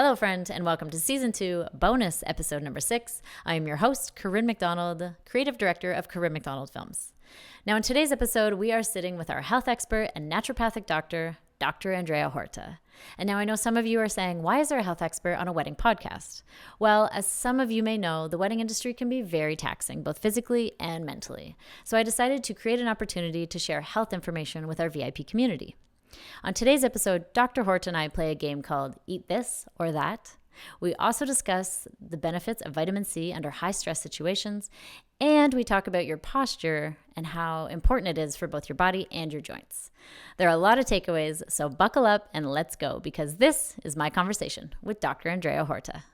Hello, friend, and welcome to Season 2, bonus episode number 6. I am your host, Corinne McDonald, creative director of Corinne McDonald Films. Now, in today's episode, we are sitting with our health expert and naturopathic doctor, Dr. Andreia Horta. And now I know some of you are saying, why is there a health expert on a wedding podcast? Well, as some of you may know, the wedding industry can be very taxing, both physically and mentally. So I decided to create an opportunity to share health information with our VIP community. On today's episode, Dr. Horta and I play a game called Eat This or That. We also discuss the benefits of vitamin C under high stress situations, and we talk about your posture and how important it is for both your body and your joints. There are a lot of takeaways, so buckle up and let's go, because this is my conversation with Dr. Andreia Horta.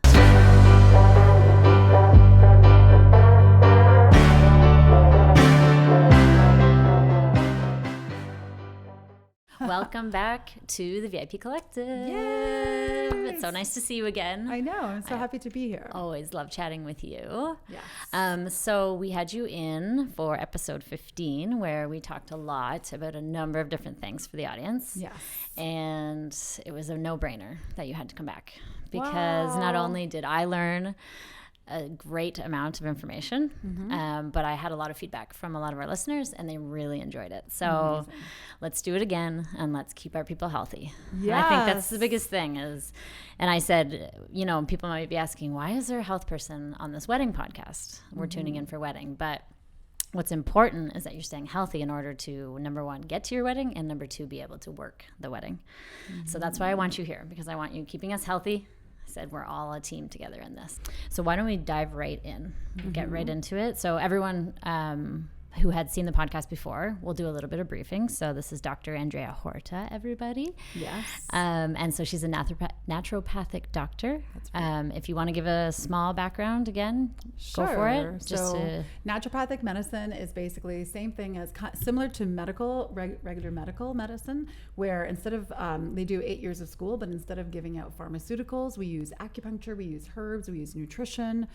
Welcome back to the VIP Collective. Yay! It's so nice to see you again. I know. I'm so happy to be here. Always love chatting with you. Yes. So we had you in for episode 15, where we talked a lot about a number of different things for the audience. Yes. And it was a no-brainer that you had to come back, because not only did I learn a great amount of information, but I had a lot of feedback from a lot of our listeners, and they really enjoyed it. So let's do it again, and let's keep our people healthy. Yes. I think that's the biggest thing is, and I said, you know, people might be asking, why is there a health person on this wedding podcast? We're tuning in for wedding, but what's important is that you're staying healthy in order to, number one, get to your wedding, and number two, be able to work the wedding. So that's why I want you here, because I want you keeping us healthy. Said we're all a team together in this. So why don't we dive right in, get right into it. So everyone who had seen the podcast before, we'll do a little bit of briefing. So this is Dr. Andreia Horta, everybody. Yes. And so she's a naturopathic doctor. That's right. If you want to give a small background again, go for it. So naturopathic medicine is basically the same thing as similar to regular medical medicine, where instead of they do 8 years of school, but instead of giving out pharmaceuticals, we use acupuncture, we use herbs, we use nutrition,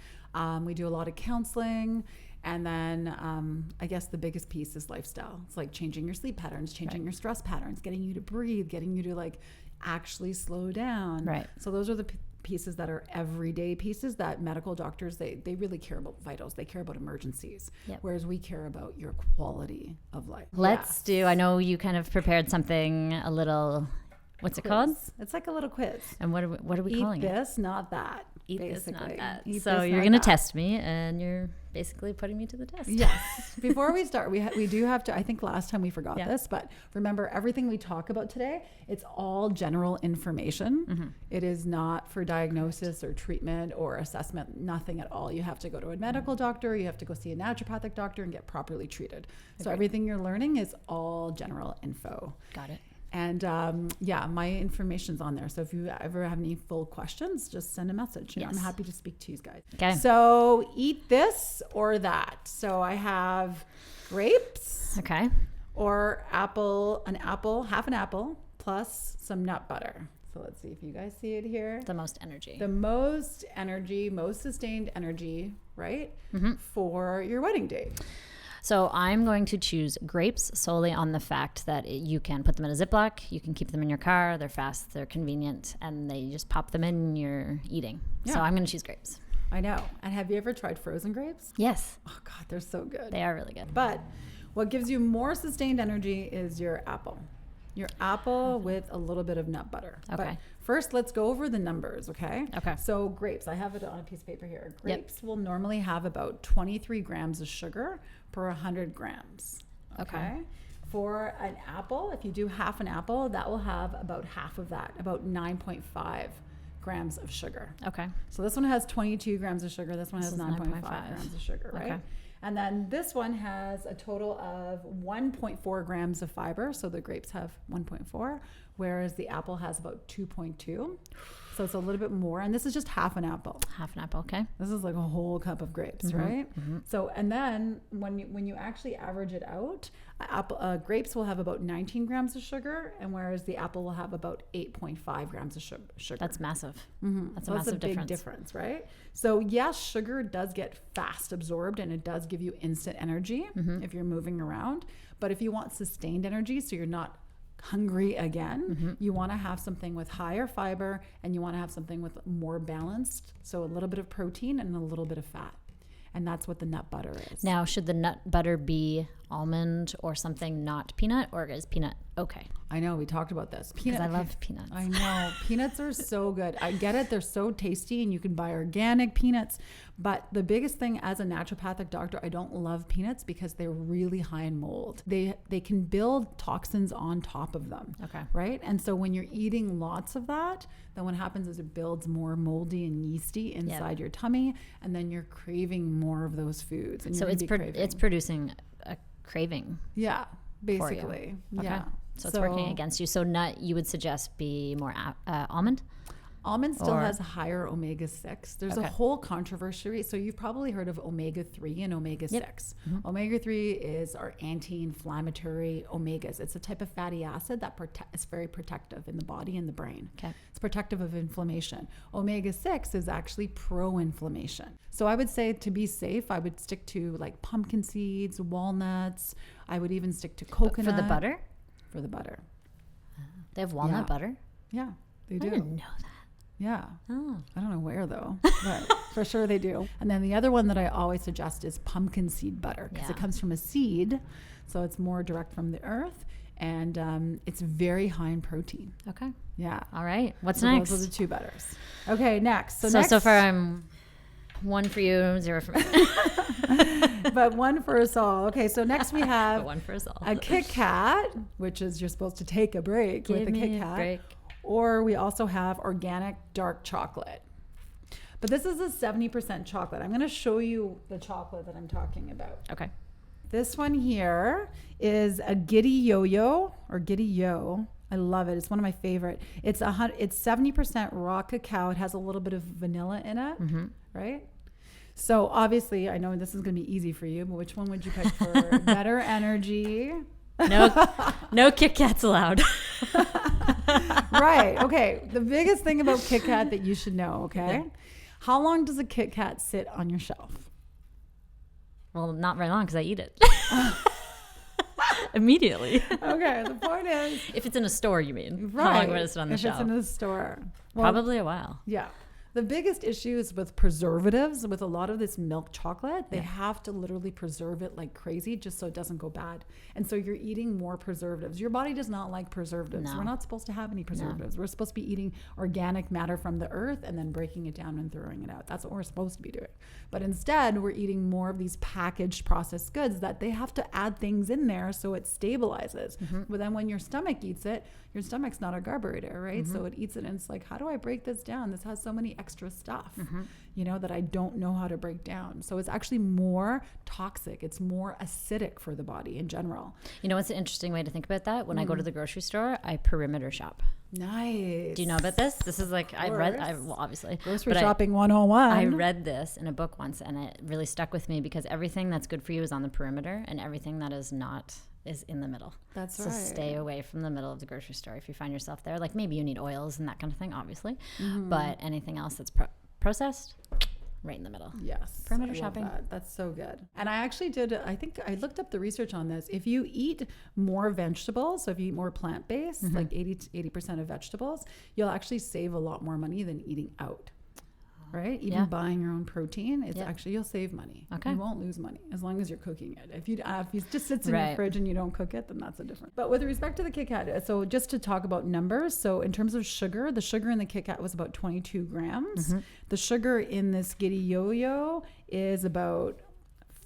we do a lot of counseling. And then I guess the biggest piece is lifestyle. It's like changing your sleep patterns, changing your stress patterns, getting you to breathe, getting you to like actually slow down. Right. So those are the pieces that are everyday pieces that medical doctors, they really care about vitals. They care about emergencies, whereas we care about your quality of life. Let's do, I know you kind of prepared something a little, what's it called? It's like a little quiz. And what are we calling it? Eat this, not that. Eat basically. this, not that. Eat So this, you're not going to that. test me, and you're basically putting me to the test. Yes. Before we start, we do have to, I think last time we forgot this, but remember, everything we talk about today, it's all general information. It is not for diagnosis or treatment or assessment, nothing at all. You have to go to a medical doctor, you have to go see a naturopathic doctor and get properly treated. So everything you're learning is all general info. Got it. And my information's on there. So if you ever have any full questions, just send a message. Yes. I'm happy to speak to you guys. Okay. So eat this or that. So I have grapes. Okay. Or half an apple, plus some nut butter. So let's see if you guys see it here. The most energy. The most energy, most sustained energy, right? For your wedding day. So I'm going to choose grapes solely on the fact that you can put them in a Ziploc, you can keep them in your car, they're fast, they're convenient, and they just pop them in and you're eating. Yeah. So I'm going to choose grapes. I know. And have you ever tried frozen grapes? Yes. Oh God, they're so good. They are really good. But what gives you more sustained energy is your apple. Your apple with a little bit of nut butter. Okay. But first, let's go over the numbers, okay? Okay. So grapes, I have it on a piece of paper here. Grapes will normally have about 23 grams of sugar per 100 grams. Okay. For an apple, if you do half an apple, that will have about half of that, about 9.5 grams of sugar. Okay. So this one has 22 grams of sugar. This one has 9.5 grams of sugar, right? Okay. And then this one has a total of 1.4 grams of fiber. So the grapes have 1.4, whereas the apple has about 2.2. So it's a little bit more. And this is just half an apple. Half an apple, okay. This is like a whole cup of grapes, right? So, and then when you actually average it out, grapes will have about 19 grams of sugar, and whereas the apple will have about 8.5 grams of sugar. That's massive. That's a massive big difference, right? So yes, sugar does get fast absorbed, and it does give you instant energy if you're moving around. But if you want sustained energy, so you're not hungry again, you want to have something with higher fiber, and you want to have something with more balanced. So a little bit of protein and a little bit of fat. And that's what the nut butter is. Now, should the nut butter be almond or something, not peanut, or is peanut okay? I know, we talked about this. Because I love peanuts. I know. Peanuts are so good. I get it. They're so tasty, and you can buy organic peanuts. But the biggest thing as a naturopathic doctor, I don't love peanuts because they're really high in mold. They can build toxins on top of them. Okay. Right? And so when you're eating lots of that, then what happens is it builds more moldy and yeasty inside your tummy, and then you're craving more of those foods. And so it's producing a craving. Yeah, basically. Okay. Yeah. So it's working against you. So nut, you would suggest be more almond? Almond still has higher omega-6. There's a whole controversy. So you've probably heard of omega-3 and omega-6. Omega-3 is our anti-inflammatory omegas. It's a type of fatty acid that is very protective in the body and the brain. Okay. It's protective of inflammation. Omega-6 is actually pro-inflammation. So I would say, to be safe, I would stick to like pumpkin seeds, walnuts. I would even stick to coconut. For the butter? For the butter. They have walnut butter? Yeah, they do. I didn't know that. Yeah. Oh. I don't know where though, but for sure they do. And then the other one that I always suggest is pumpkin seed butter, because it comes from a seed. So it's more direct from the earth, and it's very high in protein. Okay. Yeah. All right. What's next? Those are the two butters. Okay, next. So far I'm 1 for you, 0 for me. But 1 for us all. Okay, so next we have 1 for us all. a Kit Kat, which is you're supposed to take a break with a Kit Kat. Break. Or we also have organic dark chocolate. But this is a 70% chocolate. I'm going to show you the chocolate that I'm talking about. Okay. This one here is a Giddy Yo-Yo or Giddy Yo. I love it. It's one of my favorite. It's 70% raw cacao. It has a little bit of vanilla in it, right? So obviously, I know this is going to be easy for you, but which one would you pick for better energy? No Kit Kats allowed. Right. Okay. The biggest thing about Kit Kat that you should know, okay? Yeah. How long does a Kit Kat sit on your shelf? Well, not very long because I eat it. Immediately. Okay. The point is... If it's in a store, you mean? Right. How long would it sit on the shelf? If it's in a store. Well, probably a while. Yeah. The biggest issue is with preservatives. With a lot of this milk chocolate, they have to literally preserve it like crazy just so it doesn't go bad. And so you're eating more preservatives. Your body does not like preservatives. No. We're not supposed to have any preservatives. No. We're supposed to be eating organic matter from the earth and then breaking it down and throwing it out. That's what we're supposed to be doing. But instead, we're eating more of these packaged processed goods that they have to add things in there so it stabilizes. But then when your stomach eats it, your stomach's not a carburetor, right? So it eats it and it's like, how do I break this down? This has so many extra stuff, you know, that I don't know how to break down. So it's actually more toxic. It's more acidic for the body in general. You know what's an interesting way to think about that? When I go to the grocery store, I perimeter shop. Nice. Do you know about this? This is like, well, obviously. Grocery shopping 101. I read this in a book once, and it really stuck with me because everything that's good for you is on the perimeter, and everything that is not is in the middle. That's right. So stay away from the middle of the grocery store if you find yourself there. Like maybe you need oils and that kind of thing, obviously. But anything else that's processed, right in the middle. Yes. Perimeter shopping. That's so good. And I actually I think I looked up the research on this. If you eat more vegetables, so if you eat more plant-based, like 80% of vegetables, you'll actually save a lot more money than eating out. Right? Even buying your own protein, it's actually, you'll save money. Okay. You won't lose money as long as you're cooking it. If you just sits in your fridge and you don't cook it, then that's a different. But with respect to the Kit Kat, so just to talk about numbers, so in terms of sugar, the sugar in the Kit Kat was about 22 grams. The sugar in this Giddy Yo-Yo is about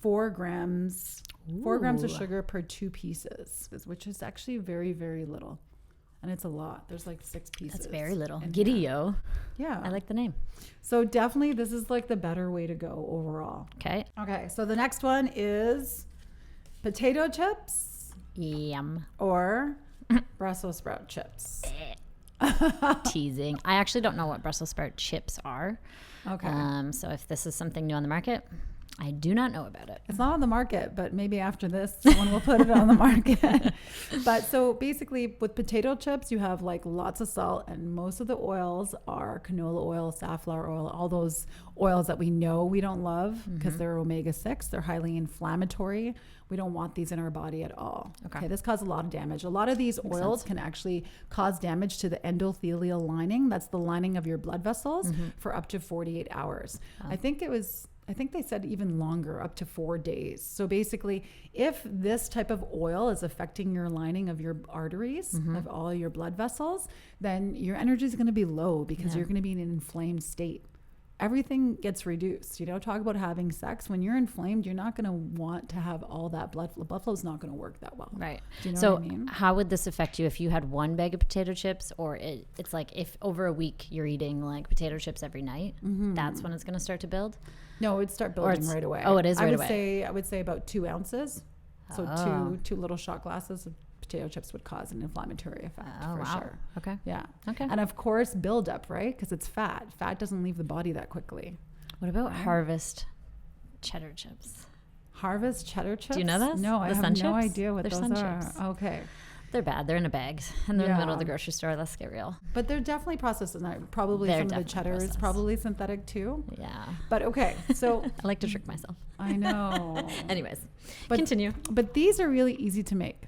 4 grams. Ooh. 4 grams of sugar per 2 pieces, which is actually very, very little. And it's a lot. There's like 6 pieces. That's very little. Giddy-yo. Yeah. I like the name. So definitely this is like the better way to go overall. Okay. Okay. So the next one is potato chips. Yum. Or Brussels sprout chips. Teasing. I actually don't know what Brussels sprout chips are. Okay. So if this is something new on the market, I do not know about it. It's not on the market, but maybe after this, someone will put it on the market. But so basically with potato chips, you have like lots of salt, and most of the oils are canola oil, safflower oil, all those oils that we know we don't love because they're omega-6. They're highly inflammatory. We don't want these in our body at all. Okay. This causes a lot of damage. A lot of these oils can actually cause damage to the endothelial lining. That's the lining of your blood vessels for up to 48 hours. I think they said even longer, up to 4 days. So basically, if this type of oil is affecting your lining of your arteries, of all your blood vessels, then your energy is going to be low because you're going to be in an inflamed state. Everything gets reduced. Talk about having sex. When you're inflamed, you're not going to want to have all that blood flow. Blood flow is not going to work that well. Right. Do you know so what I mean? How would this affect you if you had one bag of potato chips, or it's like if over a week you're eating like potato chips every night, that's when it's going to start to build? No, it would start building right away. Oh, it is right away. I would say about 2 ounces. So two little shot glasses of potato chips would cause an inflammatory effect sure. Okay. Yeah. Okay. And of course, buildup, right? Because it's fat. Fat doesn't leave the body that quickly. What about Harvest cheddar chips? Harvest cheddar chips? Do you know those? No, I have no idea what those sun are. chips. Okay. They're bad. They're in a bag and they're in the middle of the grocery store. Let's get real. But they're definitely processed. And probably some of the cheddar is probably synthetic too. Yeah. But okay, so I like to trick myself. I know. Anyways, continue. But these are really easy to make.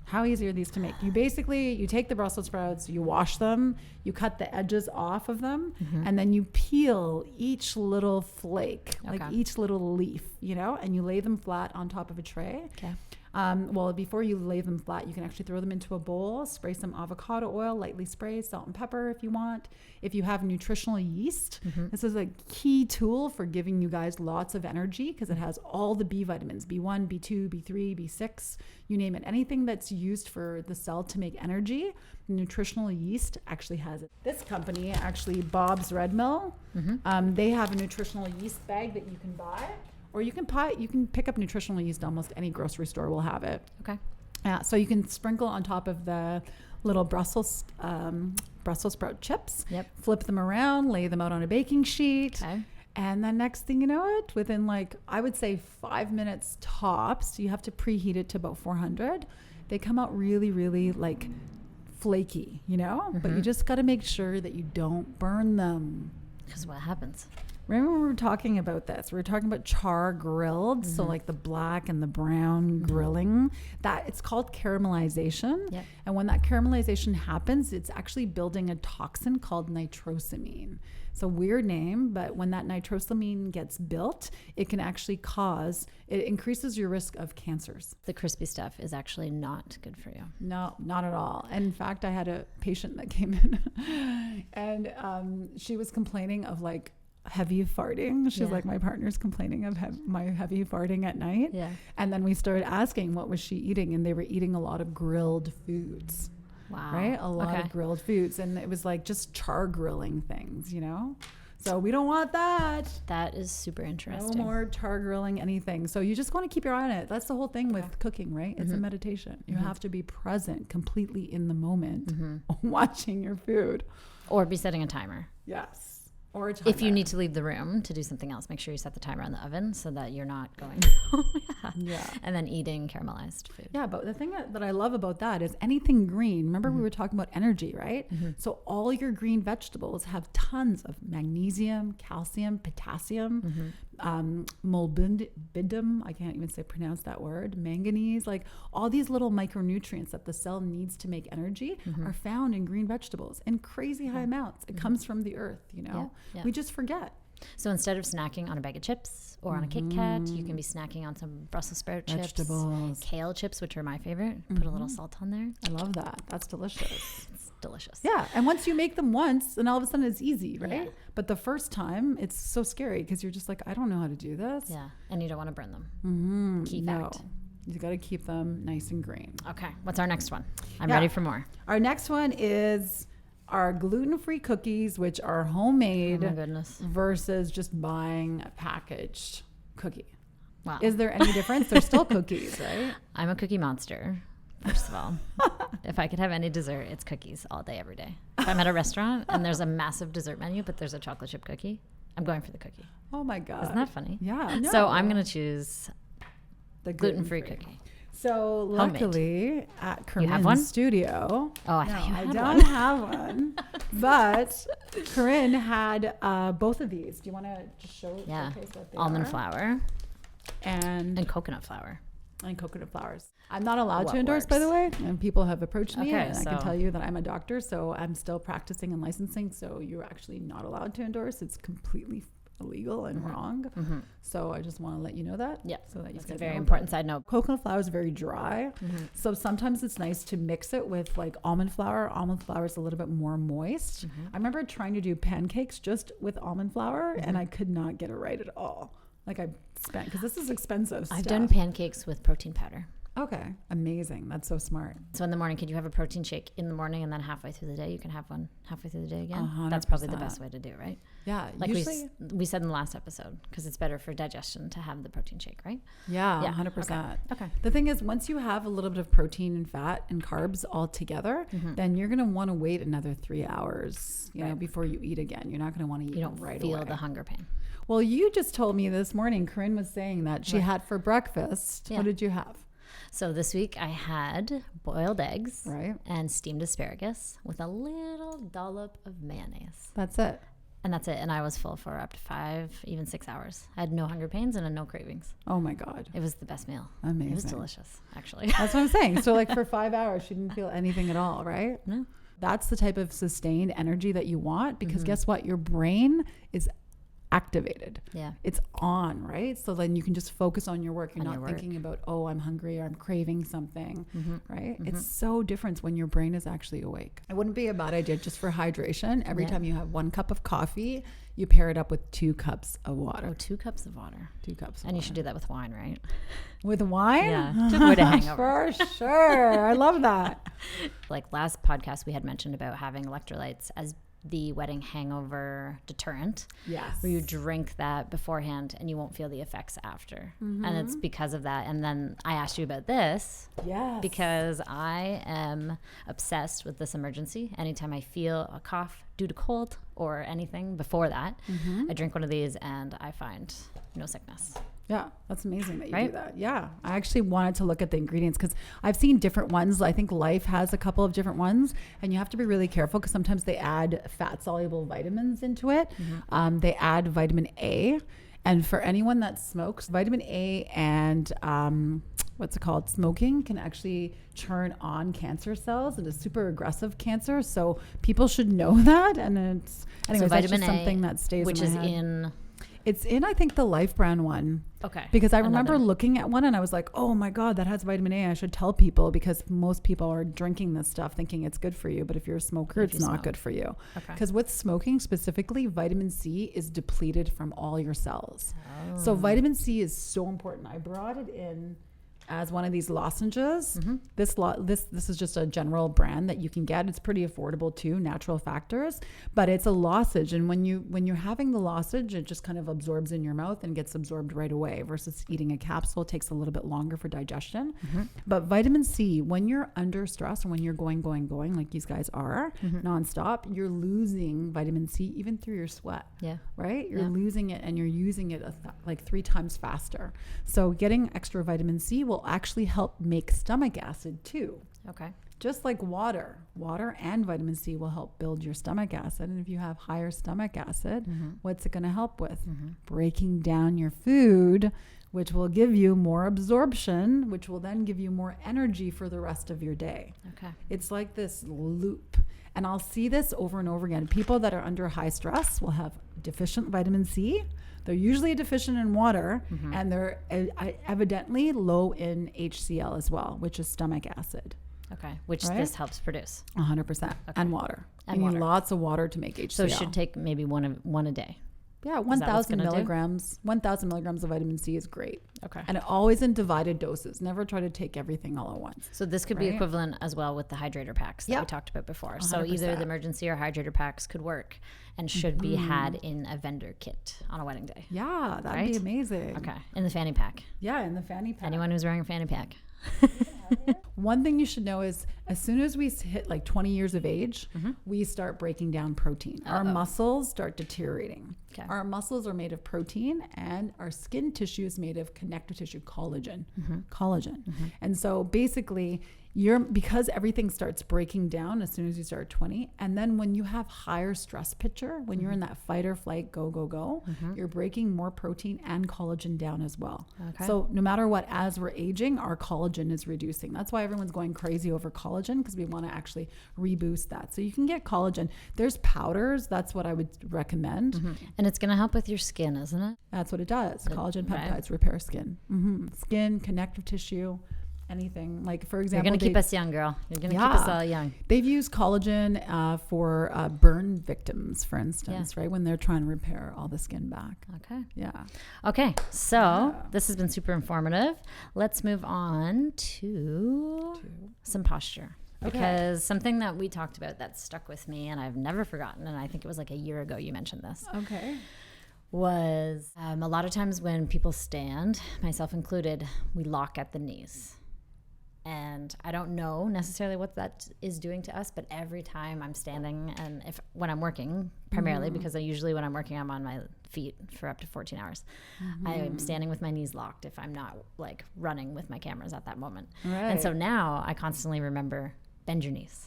How easy are these to make? You take the Brussels sprouts, you wash them, you cut the edges off of them, and then you peel each little flake, like each little leaf, and you lay them flat on top of a tray. Okay. Well, before you lay them flat, you can actually throw them into a bowl, spray some avocado oil, lightly spray, salt and pepper if you want. If you have nutritional yeast, this is a key tool for giving you guys lots of energy because it has all the B vitamins, B1, B2, B3, B6, you name it. Anything that's used for the cell to make energy, nutritional yeast actually has it. This company, actually Bob's Red Mill, they have a nutritional yeast bag that you can buy. Or you can pick up nutritional yeast. Almost any grocery store will have it. Okay. Yeah. So you can sprinkle on top of the little Brussels sprout chips. Yep. Flip them around, lay them out on a baking sheet. Okay. And then next thing you know it, within I would say 5 minutes tops, you have to preheat it to about 400. They come out really, really flaky, But you just got to make sure that you don't burn them. Because what happens? Remember when we were talking about this? We were talking about char grilled, so the black and the brown grilling. That it's called caramelization. Yep. And when that caramelization happens, it's actually building a toxin called nitrosamine. It's a weird name, but when that nitrosamine gets built, it can actually it increases your risk of cancers. The crispy stuff is actually not good for you. No, not at all. In fact, I had a patient that came in and she was complaining of heavy farting. She's like, my partner's complaining of my heavy farting at night. Yeah. And then we started asking what was she eating, and they were eating a lot of grilled foods. Wow. Right? A lot of grilled foods. And it was just char grilling things, So we don't want that. That is super interesting. No more char grilling anything. So you just want to keep your eye on it. That's the whole thing with cooking, right? It's a meditation. You have to be present, completely in the moment, watching your food. Or be setting a timer. Yes. Or if you need to leave the room to do something else, make sure you set the timer on the oven so that you're not going. And then eating caramelized food. Yeah, but the thing that I love about that is anything green. Remember we were talking about energy, right? So all your green vegetables have tons of magnesium, calcium, potassium, molybdenum. I can't even pronounce that word. Manganese, all these little micronutrients that the cell needs to make energy are found in green vegetables in crazy high amounts. It comes from the earth, Yeah. We just forget. So instead of snacking on a bag of chips or on a Kit Kat, you can be snacking on some Brussels sprout chips, kale chips, which are my favorite. Put a little salt on there. I love that. That's delicious. It's delicious. Yeah. And once you make them once, and all of a sudden it's easy, right? Yeah. But the first time, it's so scary because you're just I don't know how to do this. Yeah. And you don't want to burn them. Key fact. You got to keep them nice and green. Okay. What's our next one? I'm ready for more. Our next one is our gluten-free cookies, which are homemade versus just buying a packaged cookie. Wow. Is there any difference? They're still cookies, right? I'm a cookie monster, first of all. If I could have any dessert, it's cookies all day, every day. If I'm at a restaurant and there's a massive dessert menu, but there's a chocolate chip cookie, I'm going for the cookie. Oh my God. Isn't that funny? Yeah. So I'm going to choose the gluten-free cookie. So luckily at have one? Corinne's studio. Oh, I No, thought you I had don't one. have one. But Corinne had both of these. Do you want to just showcase what they Almond are? flour And coconut flour. coconut flours. I'm not allowed What to endorse, works? by the way. And people have approached me, Okay, and I so- can tell you that I'm a doctor, so I'm still practicing and licensing. So you're actually not allowed to endorse. It's completely illegal and wrong. So I just want to let you know that. Yeah, So that you that's a guys very know. important side note. Coconut flour is very dry. So sometimes it's nice to mix it with like almond flour. Almond flour is a little bit more moist. I remember trying to do pancakes just with almond flour, and I could not get it right at all. Like I spent, because this is expensive I've stuff. done pancakes with protein powder. Okay, amazing. That's so smart. So in the morning, could you have a protein shake in the morning, and then halfway through the day, you can have one halfway through the day again? 100%. That's probably the best way to do it, right? Yeah, Like usually. we said in the last episode, because it's better for digestion to have the protein shake, right? Yeah, Yeah, 100%. Okay. The thing is, once you have a little bit of protein and fat and carbs all together, then you're going to want to wait another 3 hours, you know, before you eat again. You're not going to want to eat You don't right feel away. the hunger pain. Well, you just told me this morning, Corinne was saying that she had for breakfast. Yeah. What did you have? So this week I had boiled eggs Right. and steamed asparagus with a little dollop of mayonnaise. That's it. And that's it. And I was full for up to 5, even 6 hours. I had no hunger pains and no cravings. Oh my God. It was the best meal. Amazing. It was delicious, actually. That's what I'm saying. So like for 5 hours, she didn't feel anything at all, right? No. That's the type of sustained energy that you want, because guess what? Your brain is activated. Yeah. It's on, right? So then you can just focus on your work. You're On not your work. thinking about, oh, I'm hungry or I'm craving something, right? It's so different when your brain is actually awake. It wouldn't be a bad idea just for hydration. Every time you have 1 cup of coffee, you pair it up with 2 cups of water. Oh, 2 cups of water. 2 cups of And you water. should do that with wine, right? With wine? Yeah, to avoid a hangover. For sure. I love that. Like last podcast, we had mentioned about having electrolytes as the wedding hangover deterrent. Yes. Where you drink that beforehand and you won't feel the effects after. And it's because of that. And then I asked you about this Yes. because I am obsessed with this emergency. Anytime I feel a cough due to cold or anything before that, I drink one of these and I find no sickness. Yeah, that's amazing that you Right? do that. Yeah, I actually wanted to look at the ingredients because I've seen different ones. I think Life has a couple of different ones, and you have to be really careful because sometimes they add fat-soluble vitamins into it. They add vitamin A, and for anyone that smokes, vitamin A and what's it called? Smoking can actually turn on cancer cells into super aggressive cancer. So people should know that. And it's anyways, that's vitamin just A, something that stays which in is my head. in It's in, I think, the Life brand one. okay. Because I remember Another. looking at one and I was like, oh my God, that has vitamin A. I should tell people, because most people are drinking this stuff thinking it's good for you. But if you're a smoker, If it's you not smoke. good for you. Okay. Because with smoking specifically, vitamin C is depleted from all your cells. So vitamin C is so important. I brought it in as one of these lozenges. This is just a general brand that you can get. It's pretty affordable too, Natural Factors, but it's a lozenge. And when you're having the lozenge, it just kind of absorbs in your mouth and gets absorbed right away, versus eating a capsule. It takes a little bit longer for digestion. But vitamin C, when you're under stress and when you're going like these guys are nonstop, you're losing vitamin C even through your sweat. Yeah. Right? You're Yeah. losing it, and you're using it like 3 times faster. So getting extra vitamin C will actually help make stomach acid too. Okay. Just like water and vitamin C will help build your stomach acid. And if you have higher stomach acid, what's it going to help with? Breaking down your food, which will give you more absorption, which will then give you more energy for the rest of your day. Okay. It's like this loop. And I'll see this over and over again. People that are under high stress will have deficient vitamin C. They're usually deficient in water, and they're evidently low in HCl as well, which is stomach acid. Okay. Which Right? this helps produce. 100%. And water. And you water. need lots of water to make HCl. So it should take maybe one a day. Yeah, what's 1,000 gonna do? milligrams. 1,000 milligrams of vitamin C is great. Okay. And always in divided doses. Never try to take everything all at once. So this could be Right? equivalent as well with the hydrator packs that we Yep. talked about before. So either 100%. the emergency or hydrator packs could work and should be had in a vendor kit on a wedding day. Yeah, that'd Right? be amazing. Okay. In the fanny pack. Yeah, in the fanny pack. Anyone who's wearing a fanny pack. One thing you should know is as soon as we hit like 20 years of age, we start breaking down protein. Our muscles start deteriorating. Okay. Our muscles are made of protein, and our skin tissue is made of connective tissue, collagen. And so basically, because everything starts breaking down as soon as you start 20, and then when you have higher stress picture, when you're in that fight or flight, go, you're breaking more protein and collagen down as well. Okay. So no matter what, as we're aging, our collagen is reducing. That's why everyone's going crazy over collagen, because we want to actually reboost that. So you can get collagen. There's powders. That's what I would recommend. And it's going to help with your skin, isn't it? That's what it does. Collagen peptides repair skin. Skin, connective tissue, anything. Like, for example, You're going to keep us young, girl. You're going to keep us all young. They've used collagen for burn victims, for instance, right? When they're trying to repair all the skin back. Okay. Yeah. Okay. So this has been super informative. Let's move on to some posture. Because something that we talked about that stuck with me and I've never forgotten, and I think it was like a year ago you mentioned this. Okay. Was a lot of times when people stand, myself included, we lock at the knees. And I don't know necessarily what that is doing to us, but every time I'm standing, and when I'm working, primarily because when I'm working, I'm on my feet for up to 14 hours. I am standing with my knees locked if I'm not like running with my cameras at that moment. Right. And so now I constantly remember, bend your knees.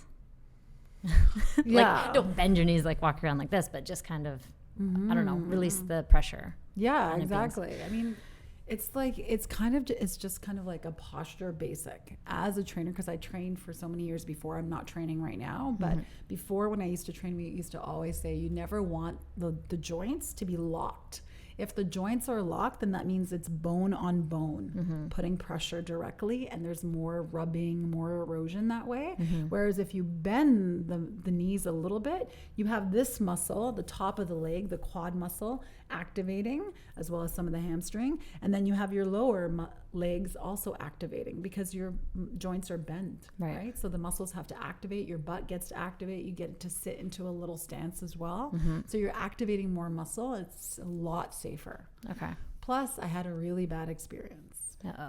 Like, don't bend your knees, like walk around like this, but just kind of, I don't know, release the pressure. Yeah, exactly. I mean, it's just kind of like a posture basic as a trainer, because I trained for so many years before. I'm not training right now, but before, when I used to train, we used to always say you never want the joints to be locked. If the joints are locked, then that means it's bone on bone, putting pressure directly, and there's more rubbing, more erosion that way. Whereas if you bend the knees a little bit, you have this muscle, the top of the leg, the quad muscle, activating, as well as some of the hamstring, and then you have your lower legs also activating, because your joints are bent, right? So the muscles have to activate, your butt gets to activate, you get to sit into a little stance as well. So you're activating more muscle. It's a lot safer. Okay. Plus, I had a really bad experience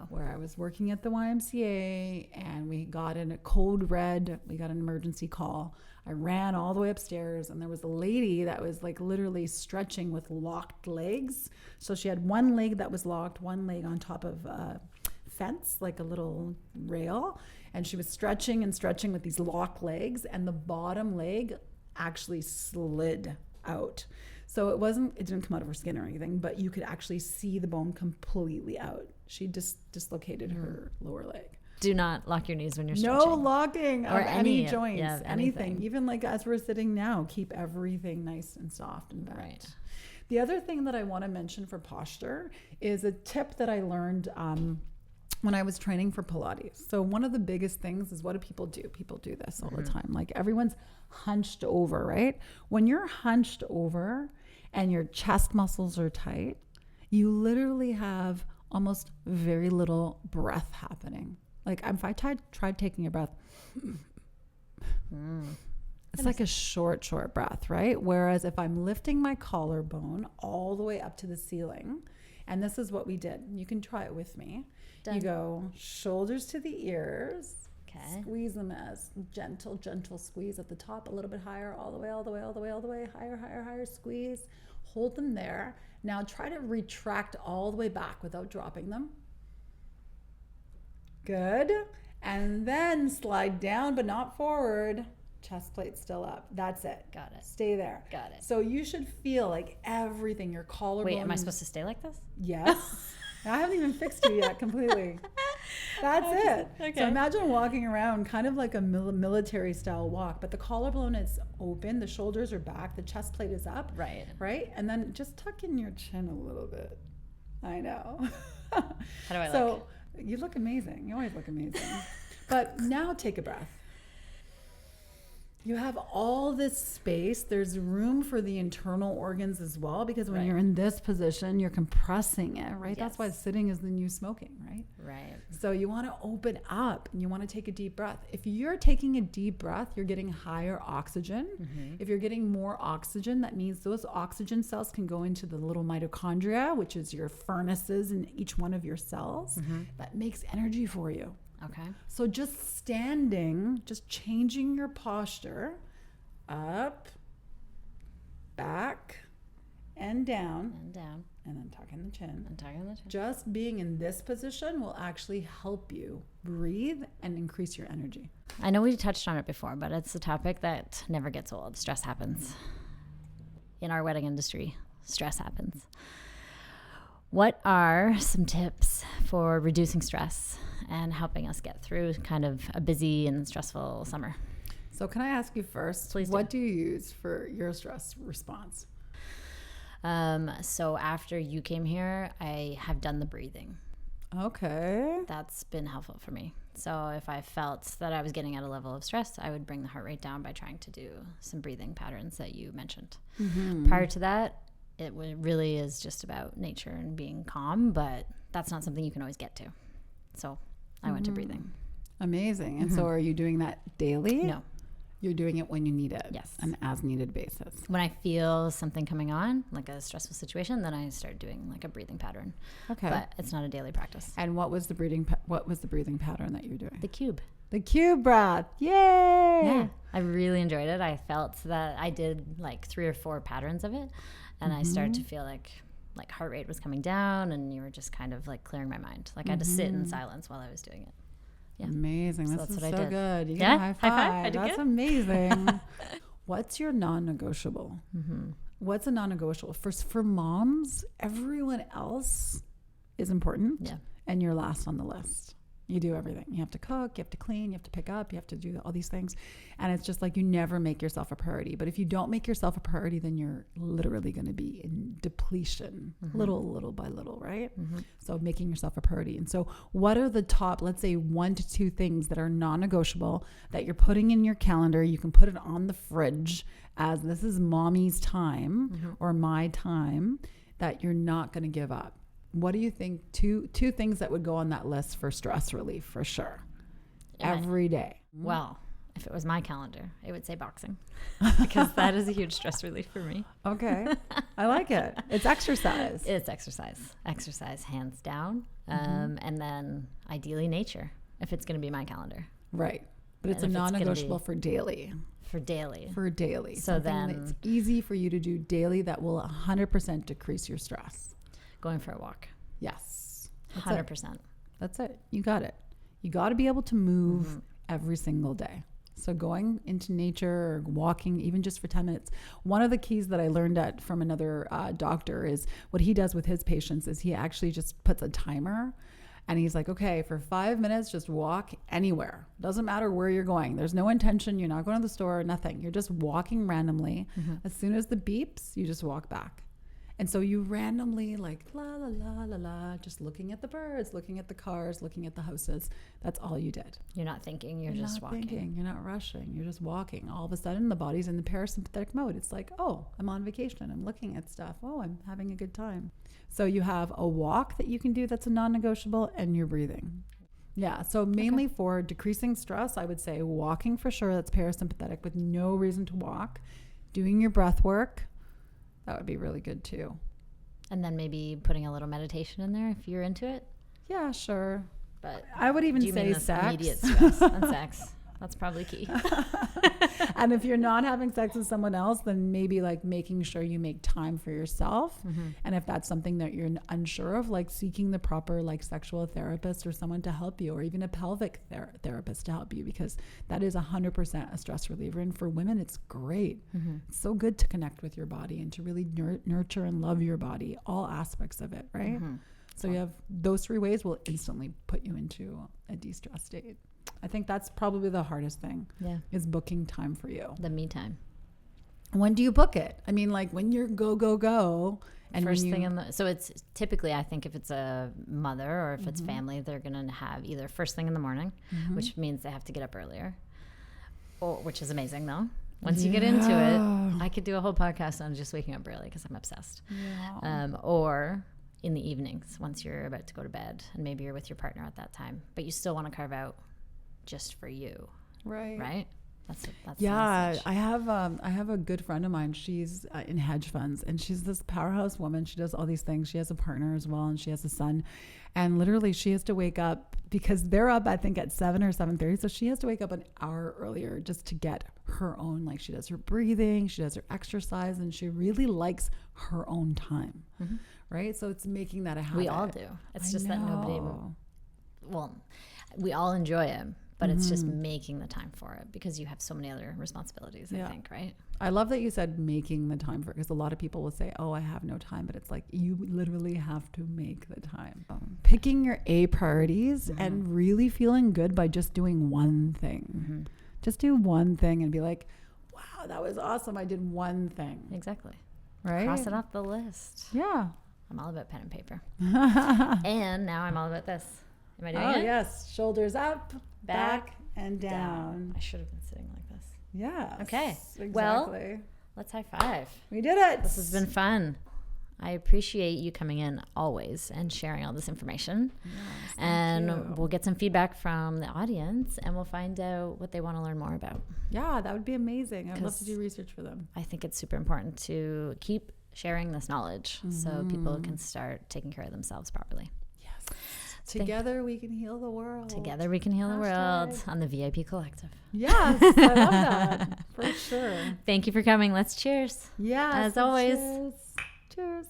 where I was working at the YMCA, and we got in a code red. We got an emergency call. I ran all the way upstairs, and there was a lady that was like literally stretching with locked legs. So she had one leg that was locked, one leg on top of a fence, like a little rail. And she was stretching and stretching with these locked legs, and the bottom leg actually slid out. So it didn't come out of her skin or anything, but you could actually see the bone completely out. She dislocated her lower leg. Do not lock your knees when you're stretching. No locking or any joints, anything. Anything. Even like as we're sitting now, keep everything nice and soft and bent. Right. The other thing that I want to mention for posture is a tip that I learned when I was training for Pilates. So one of the biggest things is, what do? People do this all the time. Like, everyone's hunched over, right? When you're hunched over and your chest muscles are tight, you literally have almost very little breath happening. Like, if I tried taking a breath, it's like a short breath, right? Whereas if I'm lifting my collarbone all the way up to the ceiling, and this is what we did. You can try it with me. Done. You go shoulders to the ears. Okay. Squeeze them as gentle squeeze at the top, a little bit higher, all the way, higher, squeeze. Hold them there. Now try to retract all the way back without dropping them. Good. And then slide down, but not forward. Chest plate still up. That's it. Got it. Stay there. Got it. So you should feel like everything, your collarbone. Wait, am I supposed to stay like this? Yes. I haven't even fixed you yet completely. That's it. Okay. So imagine walking around kind of like a military style walk, but the collarbone is open, the shoulders are back, the chest plate is up. Right. Right? And then just tuck in your chin a little bit. I know. How do I look? So you look amazing. You always look amazing. But now take a breath. You have all this space. There's room for the internal organs as well, because when you're in this position, you're compressing it, right? Yes. That's why sitting is the new smoking, right? Right. So you want to open up and you want to take a deep breath. If you're taking a deep breath, you're getting higher oxygen. If you're getting more oxygen, that means those oxygen cells can go into the little mitochondria, which is your furnaces in each one of your cells. That makes energy for you. Okay. So just standing, just changing your posture up, back, and down. And down. And then tucking the chin. And tucking the chin. Just being in this position will actually help you breathe and increase your energy. I know we touched on it before, but it's a topic that never gets old. Stress happens. In our wedding industry, stress happens. What are some tips for reducing stress and helping us get through kind of a busy and stressful summer? So can I ask you first, Please do. What do you use for your stress response? So after you came here, I have done the breathing. Okay. That's been helpful for me. So if I felt that I was getting at a level of stress, I would bring the heart rate down by trying to do some breathing patterns that you mentioned. Mm-hmm. Prior to that, it really is just about nature and being calm, but that's not something you can always get to. So I went to breathing. Amazing. And so are you doing that daily? No. You're doing it when you need it. Yes. An as needed basis. When I feel something coming on, like a stressful situation, then I start doing like a breathing pattern. Okay. But it's not a daily practice. And what was the breathing pattern that you're doing? The cube. The cube breath. Yay! Yeah. I really enjoyed it. I felt that I did like 3 or 4 patterns of it, and I started to feel like heart rate was coming down, and you were just kind of like clearing my mind. Like I had to sit in silence while I was doing it. Yeah. Amazing. So This that's is what I so did. good. You get Yeah? a high High five. five. I did That's good. amazing. What's your non-negotiable? What's a non-negotiable? For moms, everyone else is important. Yeah. And you're last on the list. You do everything. You have to cook, you have to clean, you have to pick up, you have to do all these things. And it's just like you never make yourself a priority. But if you don't make yourself a priority, then you're literally going to be in depletion, little by little, right? So making yourself a priority. And so what are the top, let's say 1 to 2 things that are non-negotiable that you're putting in your calendar? You can put it on the fridge as this is mommy's time or my time that you're not going to give up. What do you think? Two things that would go on that list for stress relief for sure. Every day. Well, if it was my calendar, it would say boxing because that is a huge stress relief for me. Okay. I like it. It's exercise. It's exercise hands down. And then ideally nature if it's going to be my calendar. Right. But it's a And if it's gonna non-negotiable be- for daily. For daily. So Something then- that's easy for you to do daily that will 100% decrease your stress. Going for a walk. Yes. That's 100%. That's it. You got it. You got to be able to move every single day. So going into nature or walking, even just for 10 minutes. One of the keys that I learned from another doctor is what he does with his patients is he actually just puts a timer and he's like, okay, for 5 minutes, just walk anywhere. Doesn't matter where you're going. There's no intention. You're not going to the store, nothing. You're just walking randomly. As soon as the beeps, you just walk back. And so you randomly like la, la, la, la, la, just looking at the birds, looking at the cars, looking at the houses. That's all you did. You're not thinking, you're just not walking. thinking, you're not rushing, you're just walking. All of a sudden the body's in the parasympathetic mode. It's like, oh, I'm on vacation. I'm looking at stuff. Oh, I'm having a good time. So you have a walk that you can do that's a non-negotiable and you're breathing. Yeah, so mainly for decreasing stress, I would say walking for sure. That's parasympathetic with no reason to walk. Doing your breath work. That would be really good too. And then maybe putting a little meditation in there if you're into it. Yeah, sure. But I would even do you say mean this sex. immediate stress and sex? That's probably key. And if you're not having sex with someone else, then maybe like making sure you make time for yourself. And if that's something that you're unsure of, like seeking the proper like sexual therapist or someone to help you, or even a pelvic therapist to help you, because that is 100% a stress reliever. And for women, it's great. It's so good to connect with your body and to really nurture and love your body, all aspects of it, right? So you have those 3 ways will instantly put you into a de-stress state. I think that's probably the hardest thing. Yeah. Is booking time for you. The me time. When do you book it? I mean, like when you're go, and First thing in the, so it's typically, I think if it's a mother or if it's family, they're going to have either first thing in the morning, which means they have to get up earlier, or which is amazing though. Once you get into it, I could do a whole podcast on just waking up early because I'm obsessed. Or in the evenings once you're about to go to bed and maybe you're with your partner at that time, but you still want to carve out just for you. Right. Right? That's Yeah, the message. I have a good friend of mine. She's in hedge funds, and she's this powerhouse woman. She does all these things. She has a partner as well, and she has a son. And literally, she has to wake up because they're up, I think, at 7 or 7:30. So she has to wake up an hour earlier just to get her own. Like, she does her breathing, she does her exercise, and she really likes her own time. Mm-hmm. Right? So it's making that a habit. We all do. It's just that nobody. know. Well, we all enjoy it, but it's just making the time for it because you have so many other responsibilities, I think, right? I love that you said making the time for it, because a lot of people will say, oh, I have no time, but it's like you literally have to make the time. Picking your A priorities and really feeling good by just doing one thing. Just do one thing and be like, wow, that was awesome. I did one thing. Exactly. Right? Cross it off the list. Yeah. I'm all about pen and paper. And now I'm all about this. Am I doing it? Oh, yes. Shoulders up, back and down. I should have been sitting like this. Yeah. Okay. Exactly. Well, let's high five. We did it. This has been fun. I appreciate you coming in always and sharing all this information. Yes, and we'll get some feedback from the audience and we'll find out what they want to learn more about. Yeah, that would be amazing. I'd love to do research for them. I think it's super important to keep sharing this knowledge so people can start taking care of themselves properly. Yes. Together we can heal the world. Together we can heal the world on the VIP Collective. Yes, I love that. For sure. Thank you for coming. Let's cheers. Yeah. As always. Cheers. Cheers.